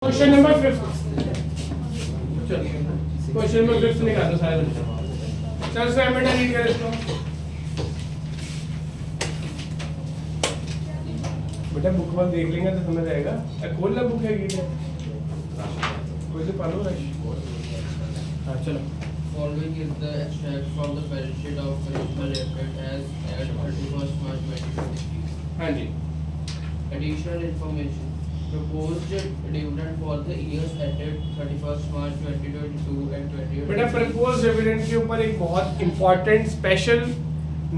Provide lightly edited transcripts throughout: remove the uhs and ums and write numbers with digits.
Question number 5 question number 5 निकालो सारे बच्चे। चल सर बेटा रीड कर इसको। बेटा बुक वन देख लेंगे तो समझ आएगा। खोल ला बुक है ये कोई से पढ़ो ना। हाँ चलो। Following is the extract from the balance sheet of Karishma Limited as at 31st March 2023. हाँ जी। Additional information. Proposed dividend for the years ended 31st March 2022 and 2023. बेटा प्रपोज डिविडेंड के ऊपर एक बहुत इंपॉर्टेंट स्पेशल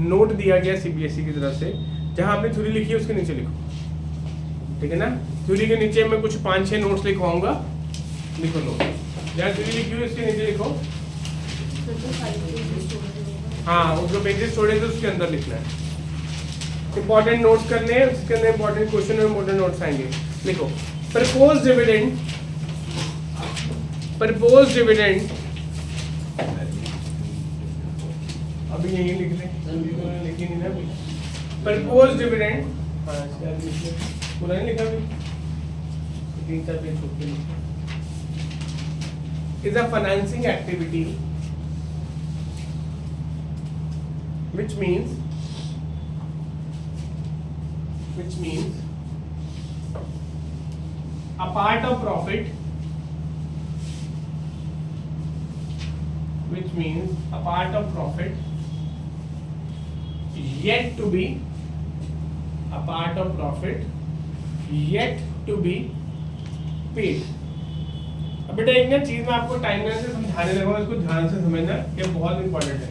नोट दिया गया CBSE की तरफ से, जहां आपने थ्योरी लिखी है उसके नीचे लिखो, ठीक है ना। थ्योरी के नीचे मैं कुछ 5-6 नोट्स लिखवाऊंगा, लिखो नोट। जहाँ थ्योरी लिखी हुई उसके नीचे लिखो। हाँ वो जो पेजेस छोड़े थे उसके अंदर लिखना है। इंपॉर्टेंट नोट्स करने हैं, उसके अंदर इंपॉर्टेंट क्वेश्चन और इंपॉर्टेंट नोट्स आएंगे। लिखो प्रपोज डिविडेंड, प्रपोज डिविडेंड अभी यही लिख लें, लिखी नहीं ना अभी। प्रपोज डिविडेंड पूरा नहीं लिखा अभी, 3-4 पेज छोड़ के लिखा। Is a financing activity which means a part of profit, which means a part of profit yet to be, a part of profit yet to be paid। अब बेटा एक ना चीज मैं आपको टाइमलाइन से समझाने लगा, इसको ध्यान से समझना, ये बहुत इंपॉर्टेंट है।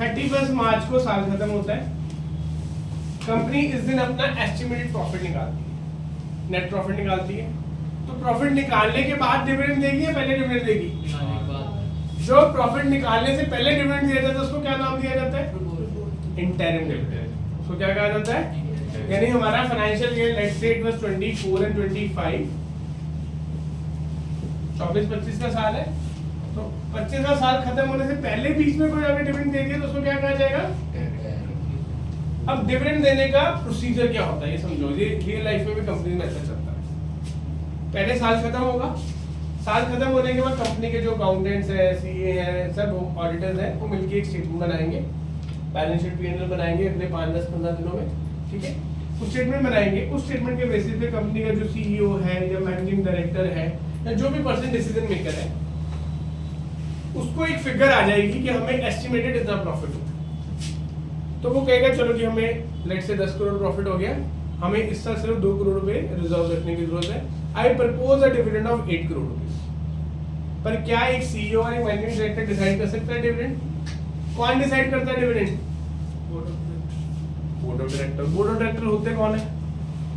31 मार्च को साल खत्म होता है, कंपनी इस दिन अपना एस्टिमेटेड प्रॉफिट निकालती है, नेट प्रॉफिट निकालती है। तो प्रॉफिट निकालने के बाद डिविडेंड देगी या पहले डिविडेंड देगी? जो प्रॉफिट निकालने से पहले डिविडेंड दिया जाता है उसको क्या नाम दिया जाता है? Interim dividend. उसको क्या कहा जाता है? यानी हमारा financial year let's say it was 24 and 25, 24-25 का साल है, तो 25वां साल खत्म होने से पहले बीच में कोई अगर डिविडेंड दे दिया तो उसको क्या कहा जाएगा? अब डिविडेंड देने का प्रोसीजर क्या होता है ये समझो। ये रियल लाइफ में भी कंपनी में ऐसा चलता है। पहले साल खत्म होगा, साल खत्म होने के बाद कंपनी के जो अकाउंटेंट्स हैं, सीए हैं, सब ऑडिटर्स हैं, वो मिलके एक स्टेटमेंट बनाएंगे, बैलेंस शीट पी&एल बनाएंगे अगले 5-10-15 दिनों में, ठीक है। उस स्टेटमेंट बनाएंगे, उस स्टेटमेंट के बेसिस पे कंपनी का जो सीईओ है या मैनेजिंग डायरेक्टर है या जो भी पर्सन डिसीजन मेकर है, उसको एक फिगर आ जाएगी कि हमें एस्टिमेटेड इतना प्रॉफिट होगा। तो वो कहेगा चलो जी हमें लेट से 10 करोड़ प्रॉफिट हो गया, हमें इस साल सिर्फ 2 करोड़ रुपए रिजर्व रखने की जरूरत है। I propose a dividend of 8 crore rupees. पर क्या एक सीईओ और एक मैनेजिंग डायरेक्टर डिसाइड कर सकता है डिविडेंड? कौन डिसाइड करता है dividend? Board of director. Board of director होते कौन है?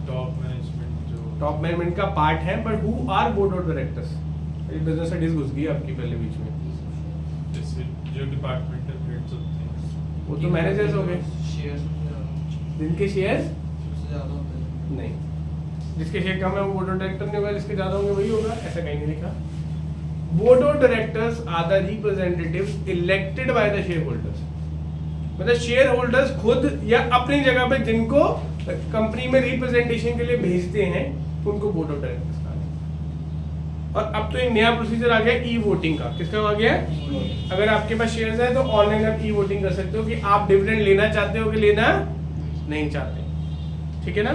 टॉप मैनेजमेंट, जो टॉप मैनेजमेंट का पार्ट है, but who are board of directors? ये बिजनेस स्टडीज घुस गई आपकी पहले बीच में। जैसे जो डिपार्टमेंटल हेड्स होते हैं वो तो मैनेजर्स हो गए, शेयर जिनके शेयर सबसे ज्यादा होते हैं। नहीं, जिसके शेयर कम है वो बोर्ड ऑफ डायरेक्टर नहीं होगा, जिसके ज्यादा होंगे वही होगा, ऐसा कहीं नहीं लिखा। Board of directors are the representatives elected by the share holders. मतलब शेयर होल्डर्स खुद या अपनी जगह पे जिनको कंपनी में रिप्रेजेंटेशन के लिए भेजते हैं उनको बोर्ड ऑफ डायरेक्टर्स कहा जाता है। और अब तो एक नया प्रोसीजर आ गया ई वोटिंग का। किसका आ गया? अगर आपके पास शेयर्स है तो ऑनलाइन आप ई वोटिंग कर सकते हो कि आप डिविडेंड लेना चाहते हो कि लेना नहीं चाहते, ठीक है ना।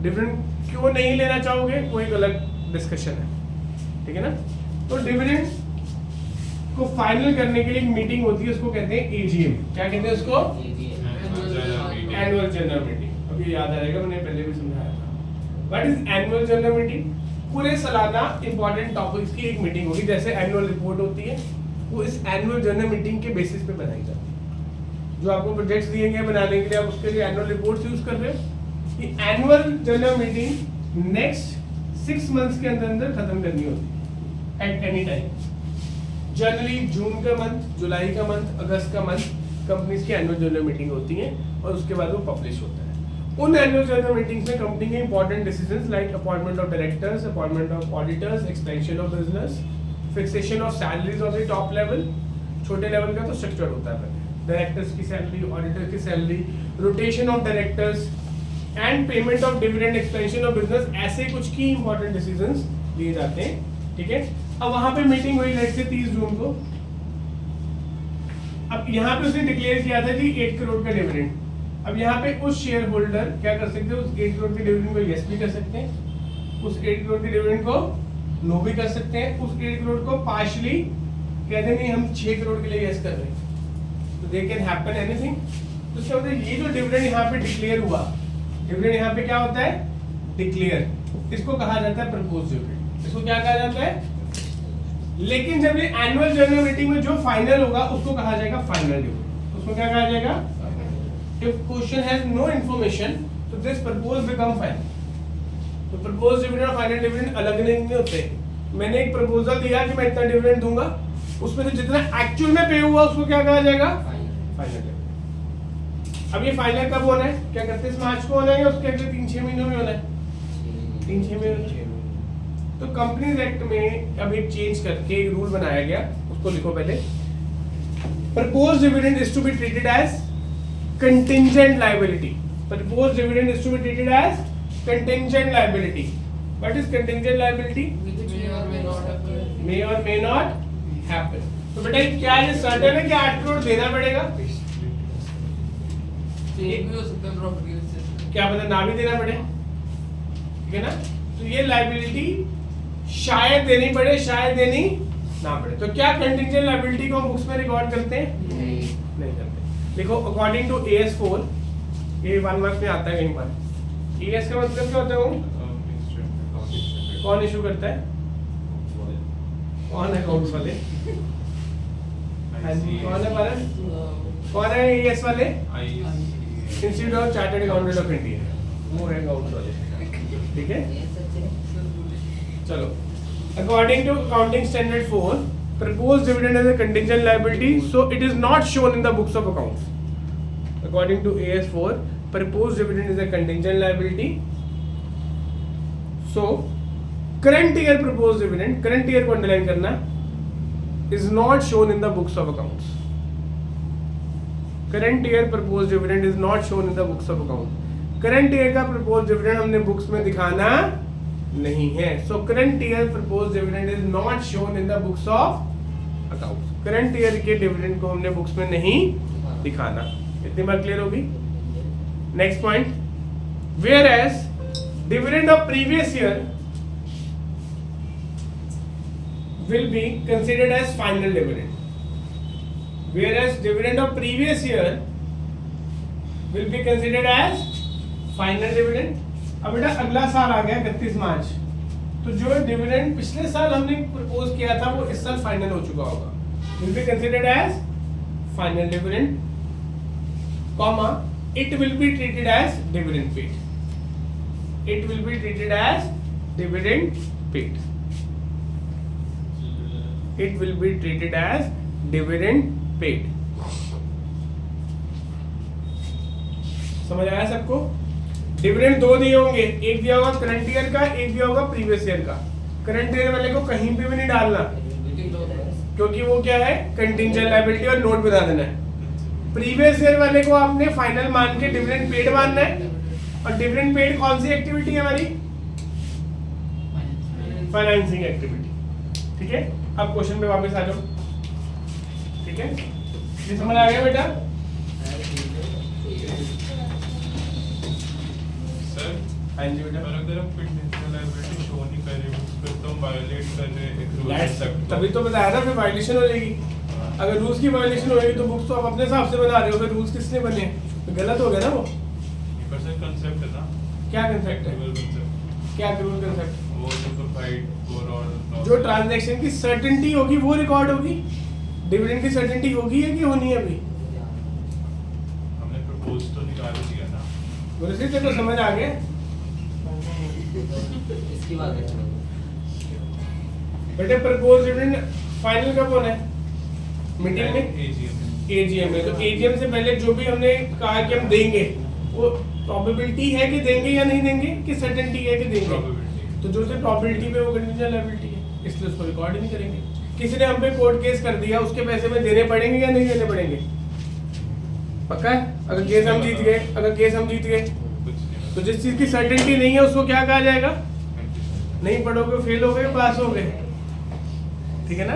डिविडेंड क्यों नहीं लेना चाहोगे वो एक अलग डिस्कशन है, ठीक है ना। तो डिविडेंड को फाइनल करने के लिए एक मीटिंग होती है, उसको कहते हैं एजीएम। क्या कहते हैं उसको? Annual general meeting. अभी याद आएगा, मैंने पहले भी समझाया था। What is annual general meeting? पूरे सालाना इंपॉर्टेंट टॉपिक्स की एक मीटिंग होगी, जैसे एनुअल रिपोर्ट होती है, वो इस एनुअल जनरल मीटिंग के बेसिस पे बनाई जाती है। जो आपको प्रोजेक्ट्स दिए गए बनाने के लिए, आप उसके लिए एनुअल रिपोर्ट्स यूज कर रहे हो। ये annual general meeting next 6 months के अंदर अंदर खत्म करनी होती है एट एनी टाइम। जनरली जून का मंथ, जुलाई का मंथ, अगस्त का मंथ कंपनीज की एनुअल जनरल मीटिंग होती है और उसके बाद वो पब्लिश होता है। उन एनुअल जनरल मीटिंग्स में कंपनी के important decisions like appointment of directors, appointment of auditors, expansion of business, fixation of salaries of the top level, छोटे लेवल का तो स्ट्रक्चर होता है, डायरेक्टर्स की सैलरी, ऑडिटर की salary, rotation of directors and payment of dividend, expansion of business, ऐसे कुछ की इंपॉर्टेंट डिसीजंस दिए जाते हैं, ठीक है। अब वहां पे मीटिंग हुई लेट्स से 30 जून को। अब यहाँ पे उसने डिक्लेयर किया था कि 8 करोड़ का डिविडेंड। अब यहाँ पे उस शेयर होल्डर क्या कर सकते हैं, उस 8 करोड़ के डिविडेंड को यस भी कर सकते हैं, उस 8 करोड़ के डिविडेंड को नो भी कर सकते हैं, उस 8 करोड़ को पार्शली कहते नहीं हम 6 करोड़ के लिए यस कर रहे हैं, तो दे कैन हैपन एनीथिंग। तो इसका मतलब ये जो डिविडेंड यहाँ पे डिक्लेयर हुआ, डिविडेंड यहाँ पे क्या होता है, डिक्लेयर, इसको कहा जाता है प्रपोज डिविडेंड। इसको क्या कहा जाता है, लेकिन जब ये एनुअल जनरल मीटिंग में जो फाइनल होगा उसको कहा जाएगा फाइनल डिविडेंड। उसको क्या कहा जाएगा, if question has no information तो दिस प्रपोज बिकम फाइनल। तो प्रपोज डिविडेंड और फाइनल डिविडेंड अलग नहीं होते। मैंने एक प्रपोजल दिया कि मैं इतना डिविडेंड दूंगा, उसमें से जितना एक्चुअल में पे हुआ उसको क्या कहा जाएगा, फाइनल डिविडेंड। अब ये फाइनल कब होना है, क्या 31 मार्च को होना है या उसके अगले 3-6 महीनों में होना है, 3-6 महीनों। तो कंपनीज एक्ट में अब एक चेंज करके एक रूल बनाया गया, उसको लिखो पहले। Propose dividend is to be treated as contingent liability. Propose dividend is to be treated as contingent liability. What is contingent liability, Which may or may not occur. May और may not happen. तो बेटा क्या ये certain है कि 8 करोड़ देना पड़ेगा, Change भी हो सकता है प्रॉपर्टी से। क्या पता ना भी देना पड़े, ठीक है ना। तो ये लायबिलिटी शायद देनी पड़े, शायद देनी ना पड़े। तो क्या कंटिंजेंट लायबिलिटी को हम बुक्स में रिकॉर्ड करते हैं, नहीं करते। देखो अकॉर्डिंग टू AS4, ये 1 मार्क्स में आता है कहीं पर। AS का मतलब क्या होता है, वो कौन इशू करता है, कौन अकाउंट्स वाले, कौन है भारत, कौन है AS वाले, institute of chartered accountant of India, वो है अकाउंट्स वाले, ठीक है। चलो, according to accounting standard 4, proposed dividend is a contingent liability, so it is not shown in the books of accounts. According to AS4, proposed dividend is a contingent liability, so current year proposed dividend, current year को underline करना, is not shown in the books of accounts. Current year proposed dividend is not shown in the books of accounts. Current year का proposed dividend हमने books में दिखाना नहीं है। So current year proposed dividend is not shown in the books of accounts. Current year के dividend को हमने books में नहीं दिखाना। इतनी बात क्लियर होगी। Next point, whereas dividend of previous year will be considered as final dividend. Whereas dividend of previous year will be considered as final dividend. अब बेटा अगला साल आ गया 31 मार्च, तो जो डिविडेंड पिछले साल हमने प्रपोज किया था वो इस साल फाइनल हो चुका होगा, will be considered as final dividend, comma it will be treated as dividend paid, it will be treated as dividend paid, it will be treated as dividend paid. समझ आया सबको। डिविडेंड 2 दिए होंगे, एक दिया होगा करंट ईयर का, एक दिया होगा प्रीवियस ईयर का। करंट ईयर वाले को कहीं पे भी नहीं डालना, क्योंकि वो क्या है, कंटिंजेंट लायबिलिटी, और नोट बता देना है। प्रीवियस ईयर वाले को आपने फाइनल मान के डिविडेंड पेड मानना है, और डिविडेंड पेड कौन सी एक्टिविटी है हमारी, फाइनेंसिंग एक्टिविटी, ठीक है। अब क्वेश्चन पे वापस आ जाओ, ठीक है, ये समझ आ गया बेटा। हाँ जी बेटा, अगर हम कंटिंजेंट लायबिलिटी शो नहीं कर रहे उस पर तो वायलेट कर रहे एक रूल, तभी तो बताया ना, फिर वायलेशन हो जाएगी। अगर रूल्स की वायलेशन होगी तो बुक्स तो आप अपने हिसाब से बना रहे हो, फिर रूल्स किसने बने, तो गलत हो गया ना वो। कंसेप्ट है ना, क्या कंसेप्ट है, कंसेप्ट क्या रूल कंसेप्ट, वो सिंपलीफाइड फॉर ऑल, जो ट्रांजैक्शन की सर्टेनिटी होगी वो रिकॉर्ड होगी। डिविडेंड की सर्टेनिटी होगी है कि होनी है अभी, हमने प्रपोज तो निकाल दिया ना, बोले से तो समझ आ गया। इसकी बात है बेटे प्रपोज डिविडेंड फाइनल कब होना है, मीटिंग में, एजीएम में। तो एजीएम से पहले जो भी हमने कहा कि हम देंगे, वो प्रोबेबिलिटी है कि देंगे या नहीं देंगे, कि सर्टेनिटी है कि देंगे, तो जो से प्रोबेबिलिटी पे वो कंटिंजेंट लायबिलिटी है, इसलिए उसको रिकॉर्ड ही नहीं करेंगे। किसी ने हम पे कोर्ट केस कर दिया, उसके पैसे में देने पड़ेंगे या नहीं देने पड़ेंगे, पक्का है। अगर केस हम जीत गए, अगर केस हम जीत गए, कुछ नहीं, तो जिस चीज की सर्टेनिटी नहीं है उसको क्या कहा जाएगा, नहीं पढ़ोगे फेल हो गए, पास हो गए, ठीक है ना।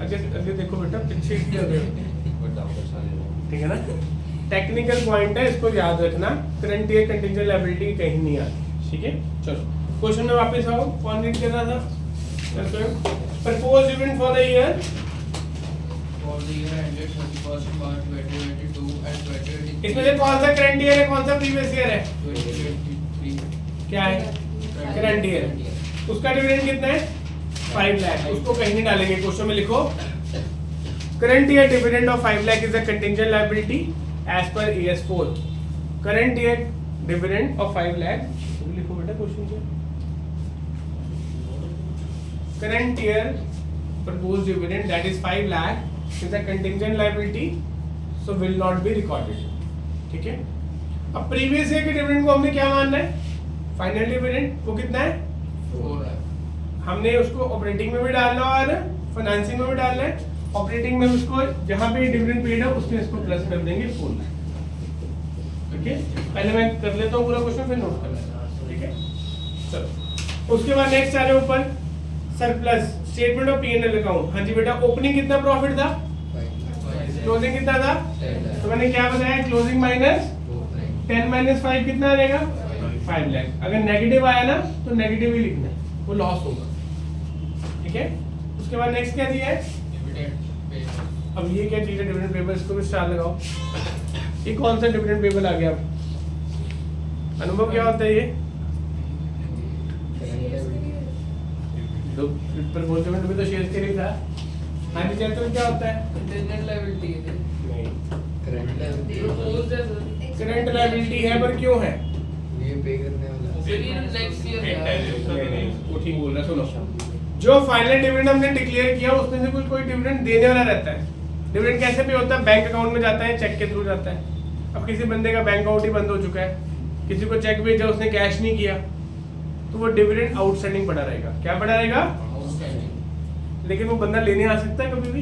अगर देखो बेटा पीछे क्या हो ठीक है ना, टेक्निकल पॉइंट है, इसको याद रखना। करंट ईयर कंटिंजेंट लायबिलिटी कहीं नहीं आती, ठीक है। चलो क्वेश्चन में वापस आओ, कौन रीड कर रहा था? Propose dividend for the year For the year ended 31st March 2022 and 2023. इसमें से कौन सा करंट ईयर है, कौन सा प्रीवियस ईयर है? 2023. क्या है? Current year. उसका डिविडेंड कितना है? 5 लाख। उसको कहीं नहीं डालेंगे, क्वेश्चन में लिखो current year dividend of 5 lakh is a contingent liability as per AS4। Current year dividend of 5 lakh लिखो बेटा क्वेश्चन में। Current year proposed dividend that is 5 lakh is a contingent liability so will not be recorded, ठीक है। अब previous year के dividend को हमने क्या मानना है? फाइनल डिविडेंड वो कितना है? 4 lakh. हमने उसको ऑपरेटिंग में भी डालना और फाइनेंसिंग में भी डालना है। ऑपरेटिंग में उसको जहां पे डिविडेंड पेड है उसमें इसको प्लस कर देंगे 4 लाख, ठीक है। पहले मैं कर लेता हूँ पूरा क्वेश्चन, फिर नोट कर लेना, ठीक है। चलो उसके बाद नेक्स्ट आ रहे ऊपर surplus statement of P&L account. हाँ जी बेटा, ओपनिंग कितना प्रॉफिट था? क्लोजिंग कितना था? तो मैंने क्या बताया, क्लोजिंग माइनस 10 माइनस 5 कितना आ जाएगा? 5 लाख। अगर नेगेटिव आया ना तो नेगेटिव ही लिखना है, वो लॉस होगा, ठीक है। उसके बाद नेक्स्ट क्या दिया है? Dividend paid. अब ये क्या चीज है? डिविडेंड पेबल, इसको भी स्टार लगाओ। ये कौन सा डिविडेंड पेबल आ गया? अनुभव क्या होता है ये? तो प्रपोज डिविडेंड भी तो शेयर के लिए था। हाँ जी चैतन, क्या होता है? Contingent liability है. नहीं, Proposed है sir. करंट लायबिलिटी है, पर क्यों है? ये पे करने वाला फिर ये next year Paid है. tariff. वो ठीक बोल रहा है, सुनो। जो फाइनल डिविडेंड हमने डिक्लेयर किया उसमें से कोई डिविडेंड देने वाला रहता है। डिविडेंड कैसे भी होता है? बैंक अकाउंट में जाता है, चेक के थ्रू जाता है। अब किसी बंदे का बैंक अकाउंट ही बंद हो चुका है, किसी को चेक भेजा उसने कैश नहीं किया, तो वो डिविडेंड आउटस्टैंडिंग पड़ा रहेगा। क्या पड़ा रहेगा? Outstanding. लेकिन वो बंदा लेने आ सकता है कभी भी,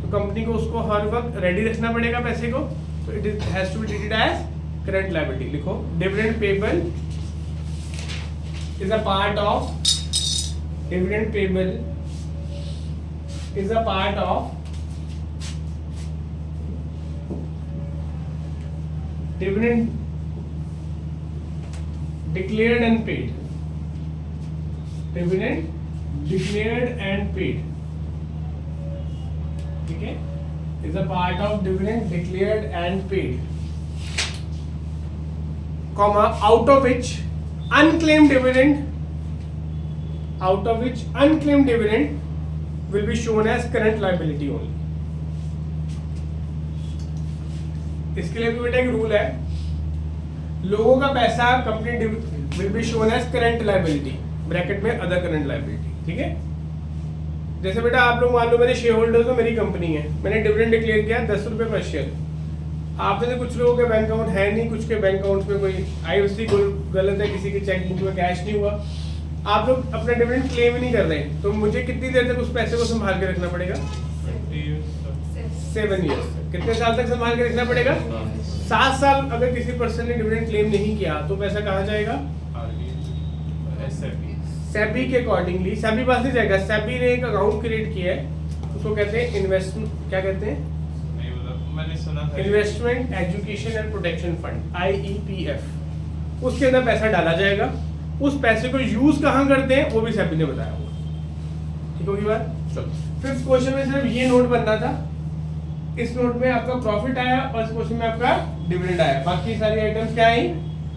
तो कंपनी को उसको हर वक्त रेडी रखना पड़ेगा पैसे को, तो it has to be treated as current liability. लिखो dividend payable is a part of dividend payable is a part of dividend declared and paid. Dividend declared and paid, ठीक है, is a part of dividend declared and paid, comma out of which unclaimed dividend will be shown as current liability only. इसके लिए भी बेटा एक rule है, लोगों का पैसा company will be shown as current liability, bracket में other current liability, ठीक है। जैसे बेटा आप लोग मान लो मेरे शेयर होल्डर्स हो, मेरी कंपनी है, मैंने डिविडेंड डिक्लेयर किया 10 रुपए पर शेयर। आप में से कुछ लोगों के बैंक अकाउंट है नहीं, कुछ के बैंक अकाउंट में कोई IFSC गलत है, किसी के चेक बुक में कैश नहीं हुआ, आप लोग अपना डिविडेंड क्लेम ही नहीं कर रहे, तो मुझे कितनी देर तक उस पैसे को संभाल के रखना पड़ेगा? 7 ईयर्स। कितने साल तक संभाल के रखना पड़ेगा? 7 साल। अगर किसी पर्सन ने डिविडेंड क्लेम नहीं किया तो पैसा कहाँ जाएगा? सेबी के अकॉर्डिंगली, सेबी पास नहीं जाएगा। सेबी ने एक अकाउंट क्रिएट किया है, उसको कहते हैं इन्वेस्टमेंट, क्या कहते हैं? मैंने सुना था investment education and protection fund, IEPF। उसके अंदर पैसा डाला जाएगा, उस पैसे को यूज कहाँ करते हैं वो भी सेबी ने बताया होगा, ठीक होगी बात। चलो फिफ्थ क्वेश्चन में सिर्फ ये नोट बनना था, इस नोट में आपका प्रॉफिट आया और इस क्वेश्चन में आपका डिविडेंड आया, बाकी सारी आइटम्स क्या आई?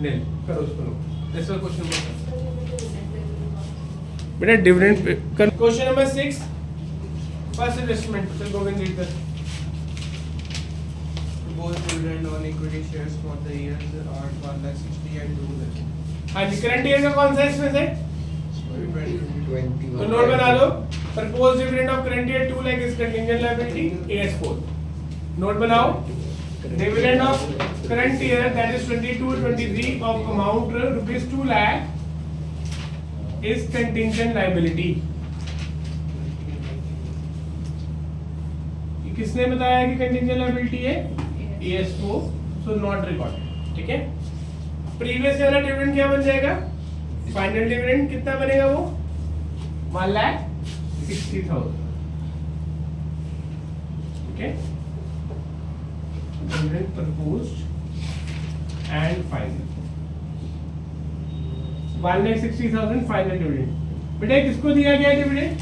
नील। करो उसको नोट। दिस वाज क्वेश्चन बेटा dividend. Question number 6 first investment, चल गोविंद रीड कर। Proposed dividend on equity shares for the years are 1,60,000 and 2,00,000. हाँ जी, करंट ईयर का कौन सा है इसमें से? 21 तो नोट बना लो, propose dividend of current year 2 lakh is contingent liability AS4। Note बनाओ, dividend of current year that is 22-23 of amount rupees 2 lakh is contingent liability. किसने बताया कि कंटिंजेंट लायबिलिटी है? AS4, सो नॉट रिकॉर्डेड, ठीक है। प्रीवियस वाला डिविडेंड क्या बन जाएगा? फाइनल डिविडेंड कितना बनेगा वो 1,60,000। Okay, dividend proposed and final 1,60,000 final dividend. बेटा किसको दिया गया डिविडेंड?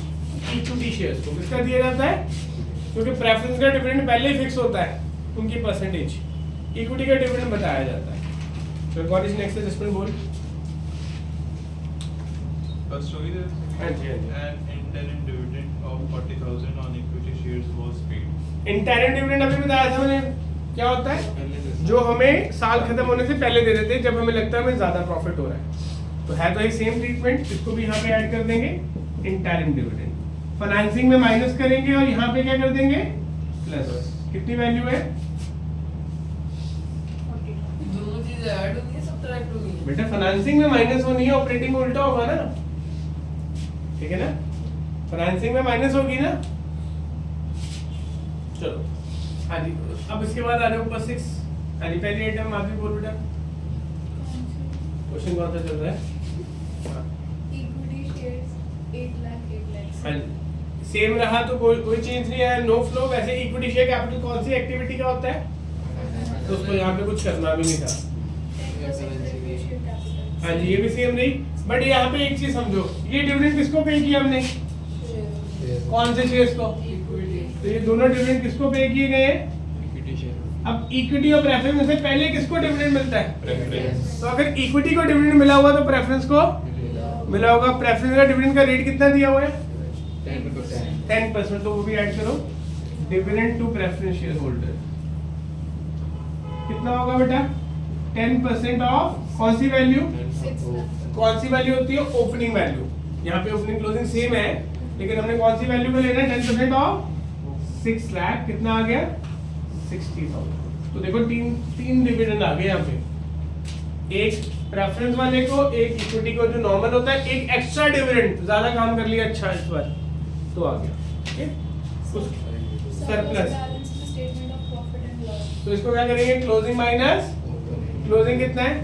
इक्विटी शेयर्स को। किसका दिया जाता है? क्योंकि प्रेफरेंस का डिविडेंड पहले ही फिक्स होता है, उनकी परसेंटेज। इक्विटी का डिविडेंड बताया जाता है। तो व्हाट इज नेक्स्ट एडजस्टमेंट बोल। First होगी तो हाँ जी, हाँ जी। An interim dividend of 40,000 on equity shares was paid. Internal dividend अभी बताया था मैंने, क्या होता है? जो हमें साल खत्म होने से पहले दे देते हैं, जब हमें लगता है हमें ज्यादा प्रॉफिट हो रहा है। तो है तो ये सेम ट्रीटमेंट, इसको भी यहाँ पे ऐड कर देंगे इंटरिम डिविडेंड। फाइनेंसिंग में माइनस करेंगे और यहाँ पे क्या कर देंगे प्लस। कितनी वैल्यू है दोनों चीजें ऐड होंगी सब्ट्रैक्ट होंगी बेटा? फाइनेंसिंग में माइनस होनी है, ऑपरेटिंग में उल्टा होगा ना, ठीक है ना? फाइनेंसिंग में माइनस होगी ना। चलो हाँ जी, अब इसके बाद आ रहे ऊपर 6। हाँ जी, पहली आइटम आप भी बोल बेटा, क्वेश्चन कौन सा चल रहा है? हाँ। इक्विटी शेयर्स 8 लाख हाँ जी, सेम रहा तो कोई चेंज नहीं है, नो फ्लो। वैसे इक्विटी शेयर कैपिटल कौन सी एक्टिविटी का होता है? तो उसको यहाँ पे कुछ करना भी नहीं था। हाँ जी, ये भी सेम रही। बट यहाँ पे एक चीज समझो, ये डिविडेंड किसको पे किया हमने? कौन से शेयर्स को? तो ये दोनों डिविडेंड किसको पे किए गए हैं? अब इक्विटी और प्रेफरेंस में से पहले किसको डिविडेंड मिलता है? Preference. तो अगर इक्विटी को डिविडेंड मिला हुआ तो प्रेफरेंस को मिला होगा। प्रेफरेंस का डिविडेंड का रेट कितना दिया हुआ है? 10%। तो वो भी ऐड करो, dividend to preference share holder कितना होगा बेटा? 10% ऑफ कौन सी वैल्यू? कौन सी वैल्यू होती है? Opening value. यहाँ पे ओपनिंग क्लोजिंग सेम है, लेकिन हमने कौन सी वैल्यू को लेना है? 10% ऑफ 6 लाख। कितना आ गया? 60,000। तो देखो तीन डिविडेंड आ गए यहाँ पे, एक प्रेफरेंस वाले को, एक इक्विटी को जो नॉर्मल होता है, एक एक्स्ट्रा डिविडेंड। ज्यादा काम कर लिया अच्छा इस बार तो आ गया। ठीक है, surplus. Statement of profit and loss. तो इसको क्या करेंगे? क्लोजिंग माइनस क्लोजिंग कितना है?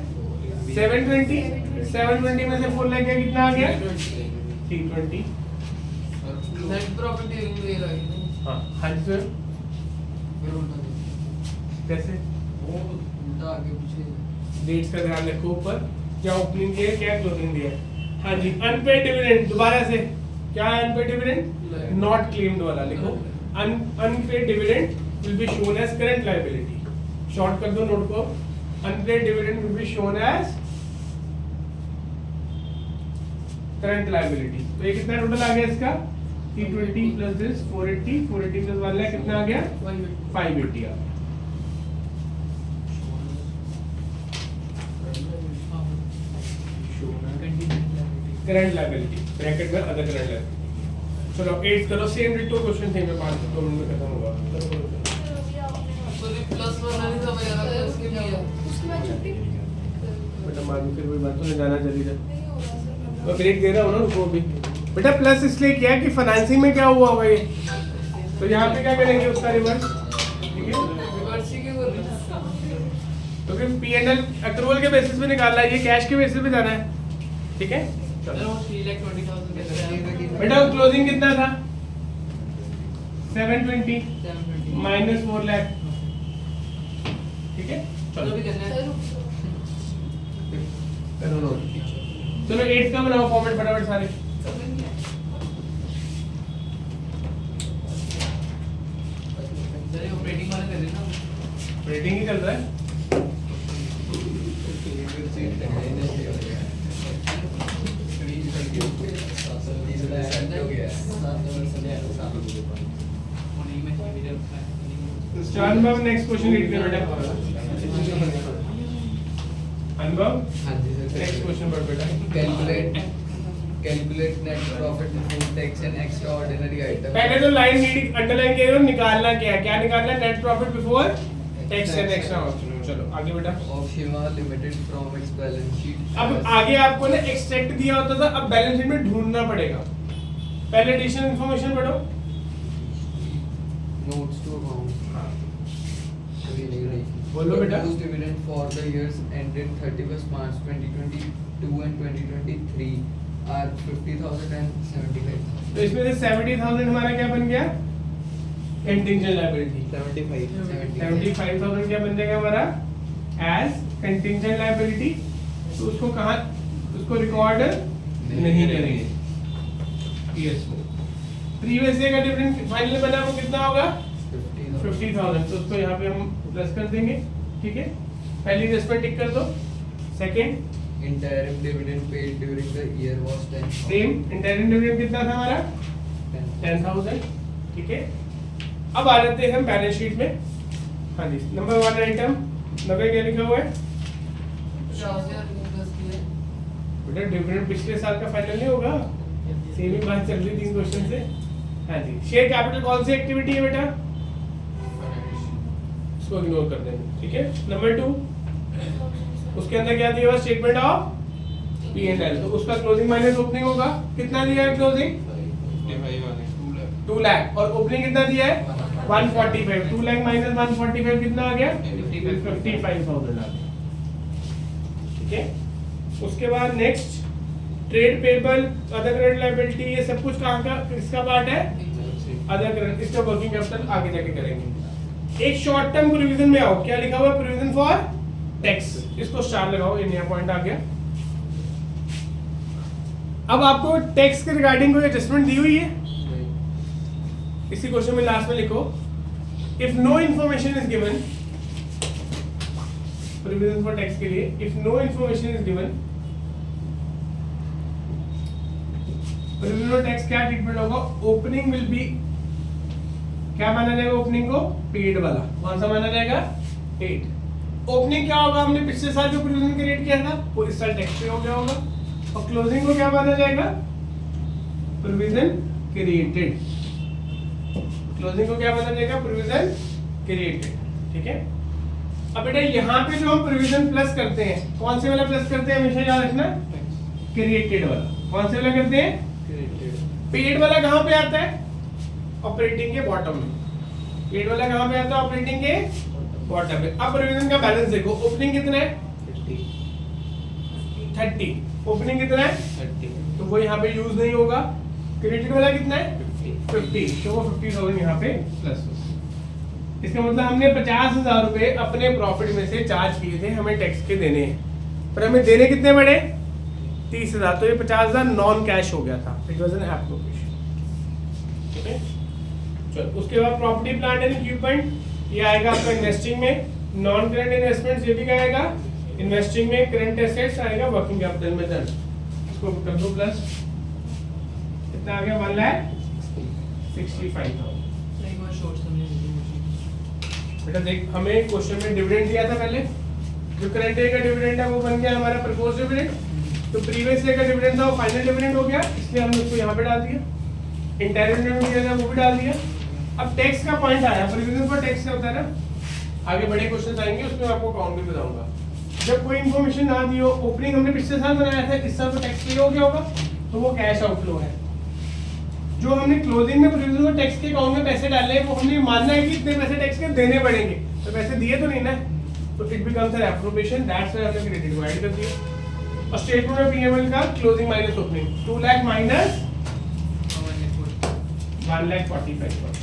720। 720 में से 4 लाख का कितना आ गया? 320। नेट प्रॉफिट ये रहा है हाँ हाँ जी सर, फिर उल्टा कैसे? वो उल्टा आगे पीछे डेट्स का ध्यान रखो ऊपर, क्या ओपनिंग दिया है, क्या क्लोजिंग दिया है। हाँ जी, अनपेड डिविडेंड दोबारा से क्या है? अनपेड डिविडेंड नॉट क्लेम्ड वाला लिखो। Unpaid dividend will be shown as current liability. Short कर दो नोट को, unpaid dividend will be shown as current liability. तो ये कितना टोटल आ गया इसका? 320 प्लस दिस 480, 480 प्लस 1 लाख कितना आ गया? 580 आ गया। करंट लायबिलिटी ब्रैकेट में अदर करंट लायबिलिटी। चलो 8 करो, सेम डिटो क्वेश्चन थे, मैं 5 मिनट में खत्म होगा। तो ये प्लस वाला नहीं था यार, उसके लिए उसके बाद छुट्टी बेटा मालूम फिर कोई बात तो नहीं, जाना चली जा। नहीं होगा सर। मैं ब्रेक दे रहा हूँ ना, रुको अभी। बेटा प्लस इसलिए किया कि फाइनेंसिंग में क्या हुआ होगा ये, तो यहाँ पे क्या करेंगे उसका रिवर्स। ठीक है, रिवर्स ही के वो तो फिर P&L एक्रूअल के बेसिस पे निकालना है, ये कैश के बेसिस पे जाना है। ठीक है, चलो 3,20,000 के बेटा क्लोजिंग कितना था? 720 720 माइनस 4 लाख। ठीक है, चलो भी करना है सर करो नोट। चलो 8 का बनाओ फॉर्मेट फटाफट सारे। सर ये ऑपरेटिंग वाले कर देना रेटिंग ही चल रहा है। अनुभव नेक्स्ट क्वेश्चन रीड कर बेटा। अनुभव हाँ जी सर। नेक्स्ट क्वेश्चन पढ़ बेटा। Calculate net profit before tax and extra ordinary item. पहले तो लाइन रीडिंग अंडरलाइन किया और निकालना क्या है? क्या निकालना है? Net profit before tax and extra. चलो आगे बेटा। Of Shiva limited from its balance sheet. अब आगे आपको ना एक्सट्रैक्ट दिया होता था, अब बैलेंस शीट में ढूंढना पड़ेगा। पहले एडिशनल इंफॉर्मेशन पढ़ो। Notes to account. बोलो बेटा। Dividend for the years ended 31 March 2020 2022 and 2023 are 50,000 and 75,000. तो इसमें से 70,000 हमारा क्या बन गया, कंटिंजेंट लायबिलिटी। 75,000 क्या बन जाएगा हमारा एज कंटिंजेंट लायबिलिटी। तो उसको कहाँ, उसको रिकॉर्ड नहीं करेंगे पीएस में। प्रीवियस ईयर का डिविडेंड फाइनल बना वो कितना होगा 50,000, तो उसको यहाँ पे हम प्लस कर देंगे, ठीक है। पहली रेस्पेक्ट टिक कर दो। Second Interim dividend paid during the year was 10,000. Same, internal dividend कितना था हमारा 10,000, ठीक है। अब आ जाते हैं हम बैलेंस शीट में। हाँ जी, नंबर 1 आइटम नंबर क्या लिखा हुआ है बेटा, डिविडेंड पिछले साल का फाइनल नहीं होगा, सेम ही बात चल रही 3 क्वेश्चन से। हाँ जी, शेयर कैपिटल कौन सी एक्टिविटी है बेटा, इसको इग्नोर कर देंगे, ठीक है। नंबर 2 उसके अंदर क्या दिया हुआ, स्टेटमेंट ऑफ P&L, तो उसका क्लोजिंग माइनस ओपनिंग होगा। कितना दिया है क्लोजिंग 2 लाख, और ओपनिंग कितना दिया है 145। 2 लाख माइनस 145 कितना आ गया 55,000 आ गया, ठीक है। उसके बाद next trade payable, other current liability, ये सब कुछ कहाँ का इसका पार्ट है, अदर करंट, इसका वर्किंग कैपिटल आगे जाके करेंगे। एक शॉर्ट टर्म प्रोविजन में आओ, क्या लिखा हुआ है, प्रोविजन फॉर टैक्स, इसको स्टार लगाओ, ये नया पॉइंट आ गया। अब आपको टैक्स के रिगार्डिंग कोई एडजस्टमेंट दी हुई है, इसी क्वेश्चन में लास्ट में लिखो, if no information is given, provision for tax के लिए if no information is given, provision for tax क्या ट्रीटमेंट होगा, ओपनिंग विल बी, क्या माना जाएगा ओपनिंग को, पेड वाला, कौन सा माना जाएगा, पेड। ओपनिंग क्या होगा, हमने पिछले साल जो प्रोविजन क्रिएट किया था वो इस साल टैक्स पे हो गया होगा, और क्लोजिंग को क्या माना जाएगा, प्रोविजन क्रिएटेड। क्लोजिंग को क्या माना जाएगा, प्रोविजन क्रिएटेड, ठीक है। अब बेटा यहाँ पे जो हम प्रोविजन प्लस करते हैं, कौन से वाला प्लस करते हैं, हमेशा याद रखना, क्रिएटेड वाला। कौन से वाला करते हैं, पेड वाला कहाँ पे आता है, ऑपरेटिंग के बॉटम में। पेड वाला कहाँ पे आता है, ऑपरेटिंग के बॉटम में। अब प्रोविजन का बैलेंस देखो, ओपनिंग कितना है 30, ओपनिंग कितना है 30, तो वो यहाँ पे यूज नहीं होगा। क्रेडिट वाला कितना है 50, तो वो 50,000 यहाँ पे प्लस होगा। इसका मतलब हमने 50,000 रुपए अपने प्रॉफिट में से चार्ज किए थे, हमें टैक्स के देने हैं, पर हमें देने कितने पड़े 30,000, तो ये 50,000 नॉन कैश हो गया था, इट वाज एन एप्रोप्रिएशन, ठीक है। चलो उसके बाद प्रॉपर्टी प्लांट एंड इक्विपमेंट, ये आएगा आपका इन्वेस्टिंग में। नॉन करंट इन्वेस्टमेंट्स ये भी क्या आएगा, इन्वेस्टिंग में। करंट एसेट्स आएगा वर्किंग कैपिटल में, दर्ज, इसको कर दो प्लस, कितना आ गया 1,65,000। बेटा देख, हमें क्वेश्चन में डिविडेंड दिया था पहले, जो करंट ईयर का डिविडेंड है वो बन गया हमारा प्रपोज डिविडेंड, तो प्रीवियस ईयर का डिविडेंड था वो फाइनल डिविडेंड हो गया, इसलिए हमने उसको यहाँ पे डाल दिया। इंटरनल डिविडेंड दिया था वो भी डाल दिया। अब टैक्स का पॉइंट आया, प्रोविजन फॉर टैक्स क्या होता है ना, आगे बड़े क्वेश्चंस आएंगे उसमें आपको काउंट भी बताऊंगा। जब कोई इन्फॉर्मेशन ना दी हो, ओपनिंग हमने पिछले साल बनाया था, इस साल तो टैक्स पे हो गया होगा, तो वो कैश आउटफ्लो है। जो हमने क्लोजिंग में प्रोविजन फॉर टैक्स के अकाउंट में पैसे डाले हैं, वो हमने मानना है कि इतने पैसे टैक्स के देने पड़ेंगे, तो पैसे दिए तो नहीं ना, तो it becomes N appropriation, that's why हमने क्रेडिट को ऐड कर दिया। और स्टेटमेंट ऑफ पीएमएल का closing minus opening, 2 lakh minus 1,45,000,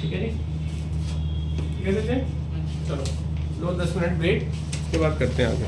ठीक है जी, ठीक है। चलो लो 10 मिनट ब्रेक, उसके बाद करते हैं आगे।